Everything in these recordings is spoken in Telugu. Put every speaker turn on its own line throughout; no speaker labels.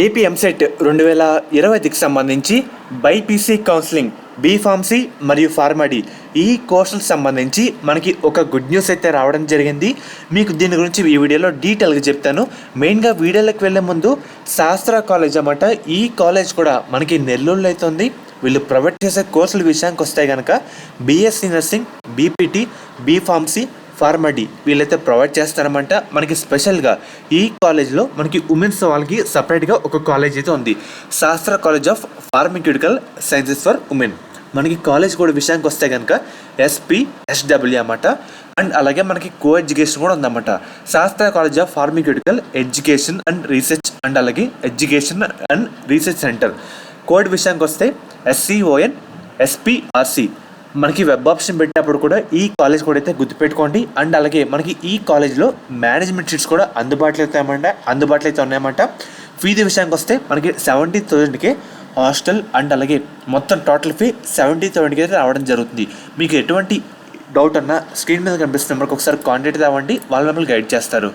ఏపీ ఎంసెట్ 2020కి సంబంధించి బైపీసీ కౌన్సిలింగ్ బీఫార్మసీ మరియు ఫార్మడీ ఈ కోర్సులకు సంబంధించి మనకి ఒక గుడ్ న్యూస్ అయితే రావడం జరిగింది. మీకు దీని గురించి ఈ వీడియోలో డీటెయిల్గా చెప్తాను. మెయిన్గా వీడియోలోకి వెళ్ళే ముందు శాస్త్ర కాలేజ్ అన్నమాట. ఈ కాలేజ్ కూడా మనకి నెల్లూరులో అయితే ఉంది. వీళ్ళు ప్రొవైడ్ చేసే కోర్సుల విషయానికి వస్తే కనుక BSc nursing, BPT, B Pharmacy, PharmD వీళ్ళైతే ప్రొవైడ్ చేస్తారన్నమాట. మనకి స్పెషల్గా ఈ కాలేజ్లో మనకి ఉమెన్స్ వాళ్ళకి సపరేట్గా ఒక కాలేజ్ అయితే ఉంది, Sastra college of pharmaceutical sciences for women. మనకి కాలేజ్ కూడా విషయానికి వస్తే కనుక SPSW అన్నమాట. అండ్ అలాగే మనకి కో ఎడ్యుకేషన్ కూడా ఉందన్నమాట. Sastra college of pharmaceutical education and research and అలాగే education and research centre. Code విషయానికి వస్తే SCON SPRC. మనకి వెబ్ ఆప్షన్ పెట్టినప్పుడు కూడా ఈ కాలేజ్ కూడా అయితే గుర్తుపెట్టుకోండి. అండ్ అలాగే మనకి ఈ కాలేజ్లో మేనేజ్మెంట్ సీట్స్ కూడా అందుబాటులో అయితే ఉన్నాయన్నమాట. ఫీజు విషయానికి వస్తే మనకి 70,000కే హాస్టల్ అండ్ అలాగే మొత్తం టోటల్ ఫీ 70,000కి అయితే రావడం జరుగుతుంది. మీకు ఎటువంటి డౌట్ అన్నా స్క్రీన్ మీద కనిపిస్తున్న నెంబర్కి ఒకసారి కాంటాక్ట్ అవ్వండి, వాళ్ళు మిమ్మల్ని గైడ్ చేస్తారు.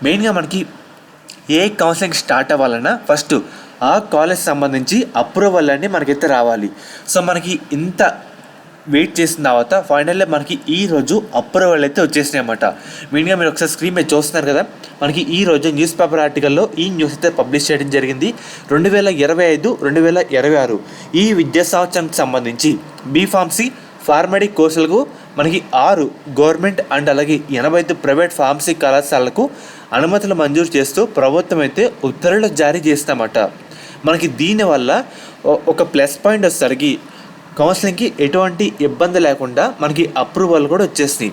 మెయిన్గా మనకి ఏ కౌన్సిలింగ్ స్టార్ట్ అవ్వాలన్నా ఫస్ట్ ఆ కాలేజ్ సంబంధించి అప్రూవల్ అన్నీ మనకైతే రావాలి. సో మనకి ఇంత వెయిట్ చేసిన తర్వాత ఫైనల్లీ మనకి ఈరోజు అప్రూవల్ అయితే వచ్చేసినాయి అన్నమాట. మెయిన్గా మీరు ఒకసారి స్క్రీన్ మీద చూస్తున్నారు కదా, మనకి ఈరోజు న్యూస్ పేపర్ ఆర్టికల్లో ఈ న్యూస్ అయితే పబ్లిష్ చేయడం జరిగింది. 2025-2026 ఈ విద్యా సంవత్సరానికి సంబంధించి బీఫార్మసీ, ఫార్మడీ కోర్సులకు మనకి 6 గవర్నమెంట్ అండ్ అలాగే 85 ప్రైవేట్ ఫార్మసీ కళాశాలకు అనుమతులు మంజూరు చేస్తూ ప్రభుత్వం అయితే ఉత్తర్వులు జారీ చేస్తామట. మనకి దీనివల్ల ఒక ప్లస్ పాయింట్ వచ్చేసరికి కౌన్సిలింగ్కి ఎటువంటి ఇబ్బంది లేకుండా మనకి అప్రూవల్ కూడా వచ్చేసినాయి.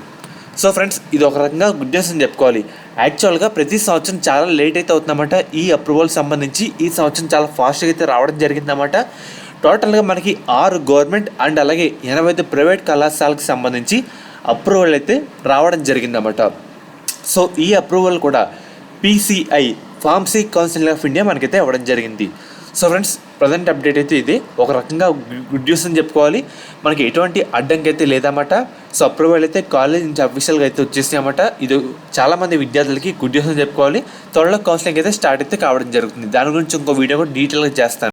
సో ఫ్రెండ్స్, ఇది ఒక రకంగా గుడ్ న్యూస్ అని చెప్పుకోవాలి. యాక్చువల్గా ప్రతి సంవత్సరం చాలా లేట్ అయితే అవుతుందన్నమాట. ఈ అప్రూవల్ సంబంధించి ఈ సంవత్సరం చాలా ఫాస్ట్గా అయితే రావడం జరిగిందన్నమాట. టోటల్గా మనకి 6 గవర్నమెంట్ అండ్ అలాగే 85 ప్రైవేట్ కళాశాలకు సంబంధించి అప్రూవల్ అయితే రావడం జరిగిందన్నమాట. సో ఈ అప్రూవల్ కూడా PCI pharmacy council of India మనకైతే ఇవ్వడం జరిగింది. సో ఫ్రెండ్స్, ప్రజెంట్ అప్డేట్ అయితే ఇది ఒక రకంగా గుడ్ న్యూస్ అని చెప్పుకోవాలి. మనకి ఎటువంటి అడ్డంకి అయితే లేదన్నమాట. సో అప్రూవల్ అయితే కాలేజ్ నుంచి అఫీషియల్గా అయితే వచ్చేసాయి అన్నమాట. ఇది చాలామంది విద్యార్థులకి గుడ్ న్యూస్ అని చెప్పుకోవాలి. త్వరలో కౌన్సిలింగ్ అయితే స్టార్ట్ అయితే కావడం జరుగుతుంది. దాని గురించి ఇంకో వీడియో కూడా డీటెయిల్గా చేస్తాను.